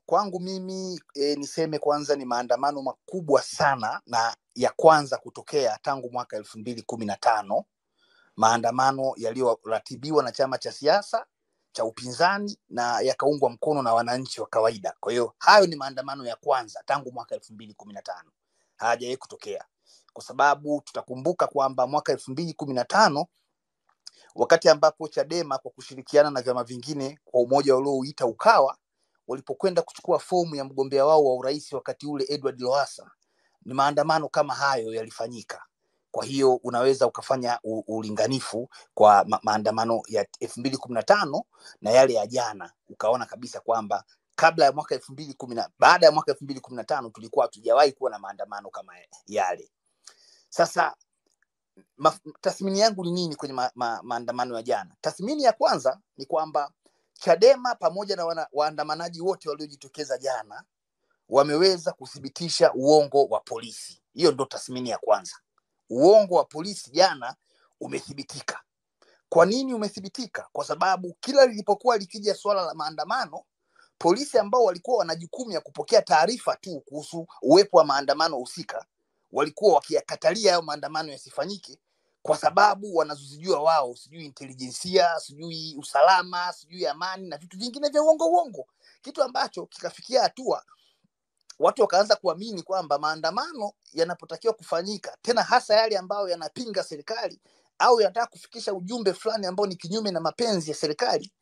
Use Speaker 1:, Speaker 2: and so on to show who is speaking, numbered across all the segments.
Speaker 1: kwangu mimi niseme kwanza ni maandamano makubwa sana na ya kwanza kutokea tangu mwaka 2015, maandamano yaliyoratibiwa na chama cha siasa cha upinzani na yakaungwa mkono na wananchi wa kawaida. Kwa hiyo hayo ni maandamano ya kwanza tangu mwaka 2015. Hajawahi kutokea. Kwa sababu tutakumbuka kwamba mwaka 2015 wakati ambapo Chadema kwa kushirikiana na vyama vingine kwa umoja uliouita Ukawa walipokwenda kuchukua fomu ya mgombea wao wa urais wakati ule Edward Lowassa, ni maandamano kama hayo yalifanyika. Kwa hiyo unaweza ukafanya ulinganifu kwa maandamano ya 2015 na yale ya jana, ukaona kabisa kwamba kabla ya mwaka 2010 baada ya mwaka 2015 tulikuwa hatujawahi kuwa na maandamano kama yale. Sasa tathmini yangu ni nini kwenye maandamano ya jana? Tathmini ya kwanza ni kwamba Chadema pamoja na waandamanaji wote waliojitokeza jana wameweza kuthibitisha uongo wa polisi. Hiyo ndio tathmini ya kwanza. Uongo wa polisi jana umethibitika. Kwa nini umethibitika? Kwa sababu kila lilipokuwa likija swala la maandamano, polisi ambao walikuwa wana jukumu ya kupokea taarifa tu kuhusu uwepo wa maandamano husika walikuwa wakiyakatalia hayo maandamano yasifanyike kwa sababu wanazozijua wao, sijui intelijensia, sijui usalama, sijui amani na vitu vingine vya uongo, kitu ambacho kikafikia hatua watu wakaanza kuamini kwamba maandamano yanapotakiwa kufanyika, tena hasa yale ambayo yanapinga serikali au yanataka kufikisha ujumbe fulani ambao ni kinyume na mapenzi ya serikali,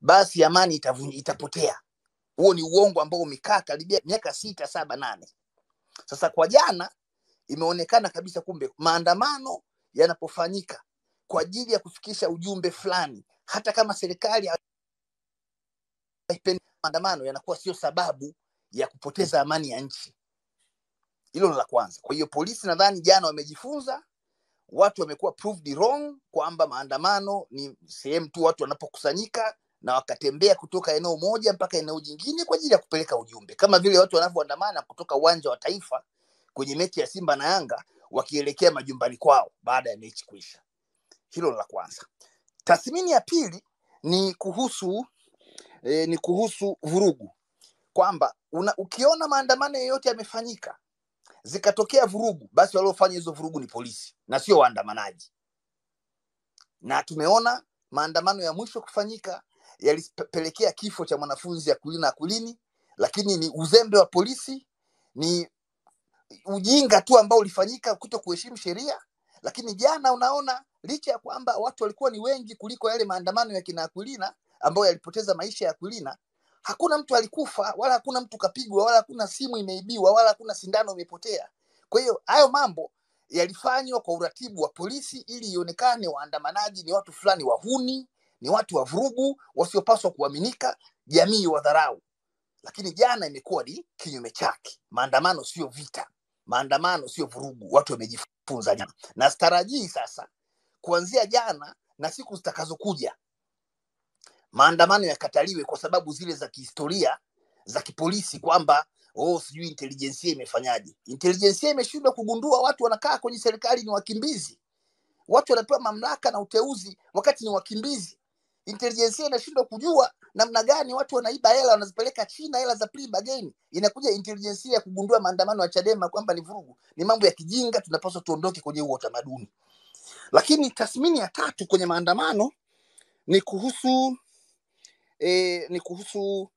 Speaker 1: basi amani itapotea. Huo ni uongo ambao umekaa karibia miaka 6, 7, 8. Sasa kwa jana imeonekana kabisa kumbe maandamano yanapofanyika kwa ajili ya kufikisha ujumbe fulani, hata kama serikali haipendi maandamano, yanakuwa sio sababu ya kupoteza amani ya nchi. Hilo ni la kwanza. Kwa hiyo polisi nadhani jana wamejifunza, watu wamekuwa proved wrong kwamba maandamano ni sehemu tu watu wanapokusanyika na wakatembea kutoka eneo moja mpaka eneo jingine kwa ajili ya kupeleka ujumbe, kama vile watu wanavyoandamana kutoka uwanja wa Taifa kwenye mechi ya Simba na Yanga wakielekea majumbani kwao baada ya mechi kuisha. Hilo la kwanza. Tathmini ya pili ni kuhusu vurugu, kwamba ukiona maandamano yote yamefanyika zikatokea vurugu, basi waliofanya hizo vurugu ni polisi na sio waandamanaji. Na tumeona maandamano ya mwisho kufanyika yalipelekea kifo cha mwanafunzi Akulini, lakini ni uzembe wa polisi, ni ujinga tu ambao ulifanyika kuto kuheshimu sheria. Lakini jana unaona licha ya kwamba watu walikuwa ni wengi kuliko yale maandamano ya kina Akulina ambao yalipoteza maisha ya Akulina, hakuna mtu alikufa wala hakuna mtu kapigwa wala hakuna simu imeibiwa wala hakuna sindano imepotea. Kwa hiyo hayo mambo yalifanywa kwa uratibu wa polisi ili ionekane waandamanaji ni watu fulani wahuni, ni watu wa vurugu wasiopaswa kuaminika, jamii wadharau. Lakini jana imekuwa ni kinyume chake. Maandamano sio vita, maandamano sio vurugu, watu wamejifunza jana. Na starajii sasa kuanzia jana na siku zitakazokuja maandamano yakataliwe kwa sababu zile za kihistoria za kipolisi, kwamba sijui intelijensia imefanyaje. Intelijensia imeshindwa kugundua watu wanakaa kwenye serikali ni wakimbizi, watu wanapewa mamlaka na uteuzi wakati ni wakimbizi. Intelijensia inashindwa kujua namna gani watu wanaiba hela wanazipeleka China, hela za plea bargain. Inakuja intelijensia kugundua maandamano ya Chadema kwamba ni vurugu. Ni mambo ya kijinga, tunapaswa tuondoke kwenye huo utamaduni. Lakini tathmini ya tatu kwenye maandamano ni kuhusu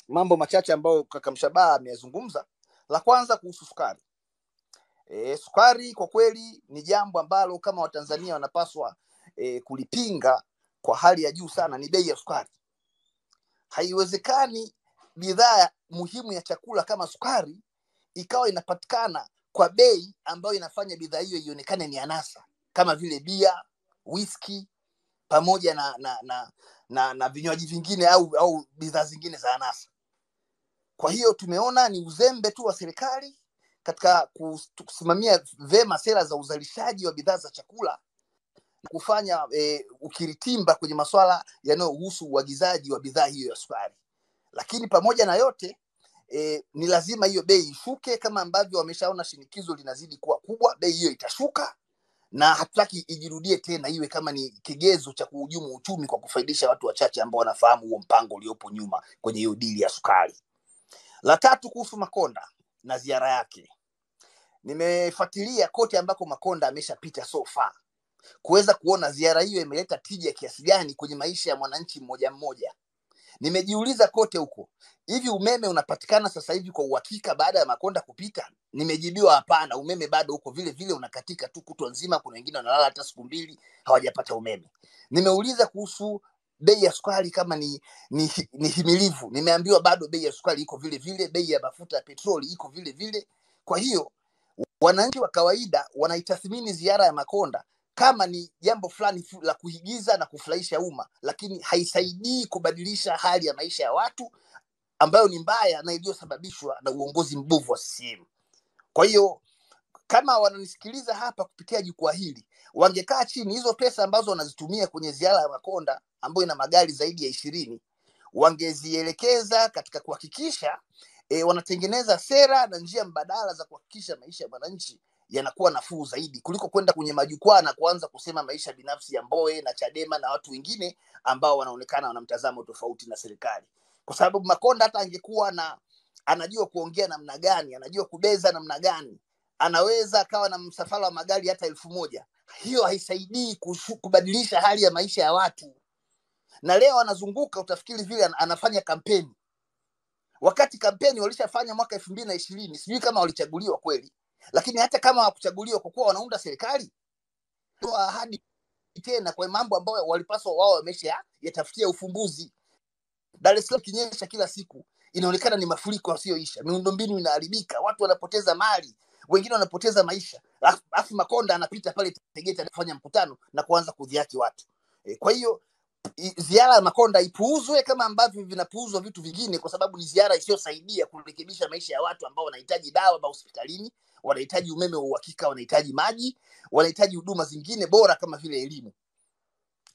Speaker 1: mambo machache ambayo kaka Mshabaha ameyazungumza. La kwanza kuhusu sukari. Sukari kwa kweli ni jambo ambalo kama Watanzania wanapaswa kulipinga kwa hali ya juu sana, ni bei ya sukari. Haiwezekani bidhaa muhimu ya chakula kama sukari ikawa inapatikana kwa bei ambayo inafanya bidhaa hiyo ionekane ni anasa, kama vile bia, whisky pamoja na vinywaji vingine au bidhaa zingine za anasa. Kwa hiyo tumeona ni uzembe tu wa serikali katika kusimamia vema sera za uzalishaji wa bidhaa za chakula na kufanya ukiritimba kwenye masuala yanayohusu uagizaji wa bidhaa hiyo ya sukari. Lakini pamoja na yote ni lazima hiyo bei ishuke, kama ambavyo wameshaona shinikizo linazidi kuwa kubwa, bei hiyo itashuka na hatutaki ijirudie tena iwe kama ni kigezo cha kuhujumu uchumi kwa kufaidisha watu wachache ambao wanafahamu huo mpango uliopo nyuma kwenye hiyo dili ya sukari. La tatu, kuhusu Makonda na ziara yake. Nimefuatilia kote ambako Makonda ameshapita so far, kuweza kuona ziara hiyo imeleta tija kiasi gani kwenye maisha ya mwananchi mmoja mmoja. Nimejiuliza kote huko, hivi umeme unapatikana sasa hivi kwa uhakika baada ya Makonda kupita? Nimejibiwa hapana, umeme bado huko vile vile, unakatika tu kutwa nzima. Kuna wengine wanalala hata siku 2 hawajapata umeme. Nimeuliza kuhusu bei ya sukari kama ni himilivu. Nimeambiwa bado bei ya sukari iko vile vile, bei ya mafuta ya petroli iko vile vile. Kwa hiyo wananchi wa kawaida wanaitathmini ziara ya Makonda kama ni jambo fulani la kuigiza na kufurahisha umma, lakini haisaidii kubadilisha hali ya maisha ya watu ambayo ni mbaya na iliyosababishwa na uongozi mbovu wa CCM. Kwa hiyo kama wananisikiliza hapa kupitia jukwaa hili, wangekaa chini, hizo pesa ambazo wanazitumia kwenye ziara ya Makonda ambayo ina magari zaidi ya 20, wangezielekeza katika kuhakikisha wanatengeneza sera na njia mbadala za kuhakikisha maisha ya wananchi yanakuwa nafuu zaidi, kuliko kwenda kwenye majukwaa na kuanza kusema maisha binafsi ya Mbowe na Chadema na watu wengine ambao wanaonekana wana mtazamo tofauti na serikali. Kwa sababu Makonda hata angekuwa anajua kuongea namna gani, anajua kubeza namna gani, anaweza akawa na msafara wa magari hata 1000, hiyo haisaidii kubadilisha hali ya maisha ya watu. Na leo anazunguka, utafikiri vile anafanya kampeni, wakati kampeni walishafanya mwaka 2020. Sijui kama walichaguliwa kweli, lakini hata kama hawakuchaguliwa, kwa kuwa wanaunda serikali, toa ahadi tena kwa mambo ambayo walipaswa wao yatafutia ufumbuzi. Dar es Salaam kinyesha kila siku, inaonekana ni mafuriko yasiyoisha, miundombinu inaharibika, watu wanapoteza mali, wengine wanapoteza maisha. Alafu Makonda anapita pale Tegeta kufanya mkutano na kuanza kudhihaki watu. Kwa hiyo ziara ya Makonda ipuuzwe kama ambavyo vinapuuzwa vitu vingine, kwa sababu ni ziara isiyosaidia kurekebisha maisha ya watu ambao wanahitaji dawa hospitalini, wanahitaji umeme wa uhakika, wanahitaji maji, wanahitaji huduma zingine bora kama vile elimu.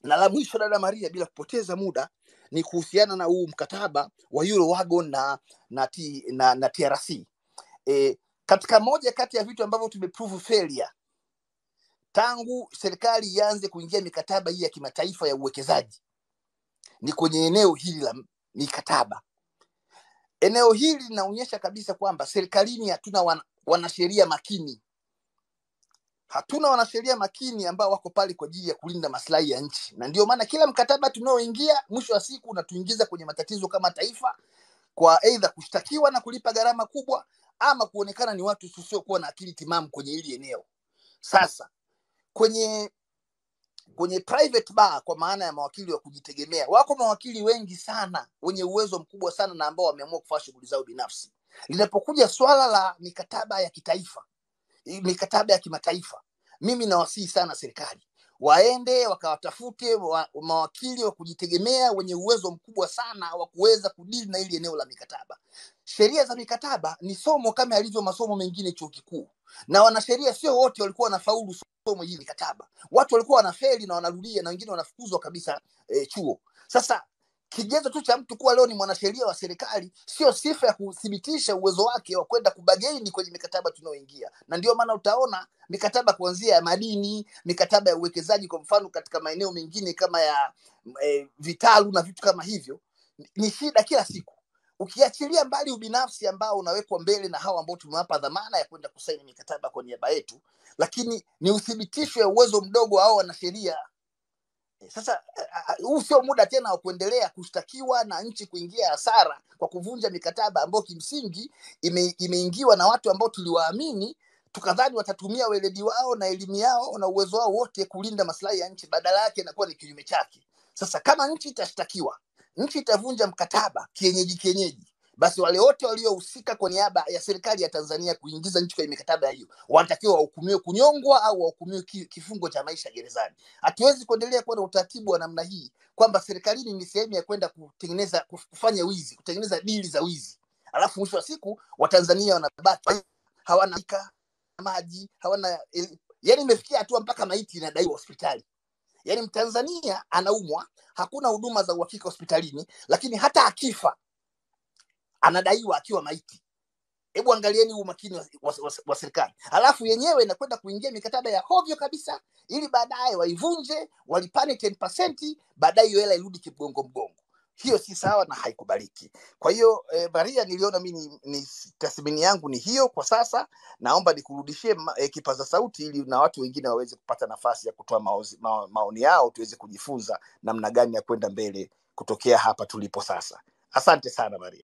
Speaker 1: Na la mwisho, dada Maria, bila kupoteza muda, ni kuhusiana na huu mkataba wa Eurowagon na TRC. Katika moja kati ya vitu ambavyo tumeprove failure tangu serikali ianze kuingia mikataba hii ya kimataifa ya uwekezaji ni kwenye eneo hili la mikataba. Eneo hili linaonyesha kabisa kwamba serikalini hatuna wanasheria makini. Hatuna wanasheria makini ambao wako pale kwa ajili ya kulinda maslahi ya nchi. Na ndio maana kila mkataba tunaoingia mwisho wa siku unatuingiza kwenye matatizo kama taifa, kwa aidha kushtakiwa na kulipa gharama kubwa, ama kuonekana ni watu tusiokuwa na akili timamu kwenye hili eneo. Sasa kwenye private bar, kwa maana ya mawakili wa kujitegemea, wako mawakili wengi sana wenye uwezo mkubwa sana na ambao wameamua kufanya shughuli zao binafsi. Linapokuja swala la mikataba ya kitaifa, mikataba ya kimataifa, mimi nawasihi sana serikali waende wakawatafute mawakili wa kujitegemea wenye uwezo mkubwa sana wa kuweza kudili na hili eneo la mikataba. Sheria za mikataba ni somo kama yalivyo masomo mengine chuo kikuu, na wanasheria sio wote walikuwa wanafaulu somo hili mikataba. Watu walikuwa wanafeli na wanarudia, na wengine wanafukuzwa kabisa chuo. Sasa kigezo tu cha mtu kuwa leo ni mwanasheria wa serikali sio sifa ya kuthibitisha uwezo wake wa kwenda kubageni kwenye mikataba tunaoingia. Na ndio maana utaona mikataba kuanzia ya madini, mikataba ya uwekezaji kwa mfano katika maeneo mengine kama ya vitalu na vitu kama hivyo, ni shida kila siku. Ukiachilia mbali ubinafsi ambao unawekwa mbele na hao ambao tumewapa dhamana ya kwenda kusaini mikataba kwa niaba yetu, lakini ni uthibitisho ya uwezo mdogo hao wanasheria. Sasa huu sio muda tena wa kuendelea kushtakiwa na nchi kuingia hasara kwa kuvunja mikataba ambayo kimsingi imeingiwa na watu ambao tuliwaamini, tukadhani watatumia weledi wao na elimu yao na uwezo wao wote kulinda maslahi ya nchi. Badala yake inakuwa ni kinyume chake. Sasa kama nchi itashtakiwa, nchi itavunja mkataba kienyeji, basi wale wote waliohusika kwa niaba ya serikali ya Tanzania kuingiza nchi kwenye mikataba hiyo wanatakiwa wahukumiwe kunyongwa au wahukumiwe kifungo cha maisha gerezani. Hatuwezi kuendelea kuwa na utaratibu wa namna hii kwamba serikalini ni sehemu ya kwenda kufanya wizi, kutengeneza dili za wizi, alafu mwisho wa siku Watanzania wanabaki hawana maji, hawana yani imefikia hatua mpaka maiti inadaiwa hospitali. Yani Mtanzania anaumwa, hakuna huduma za uhakika hospitalini, lakini hata akifa anadaiwa akiwa maiti. Hebu angalieni umakini wa serikali. Alafu yenyewe inakwenda kuingia mikataba ya hovyo kabisa ili baadaye waivunje, walipane 10%, baadaye hiyo hela irudi kibgongo mgongo. Hiyo si sawa na haikubaliki. Kwa hiyo Maria, niliona mimi ni tathmini yangu ni hiyo kwa sasa. Naomba nikurudishie kipaza sauti ili na watu wengine waweze kupata nafasi ya kutoa maoni yao, tuweze kujifunza namna gani ya kwenda mbele kutokea hapa tulipo sasa. Asante sana Maria.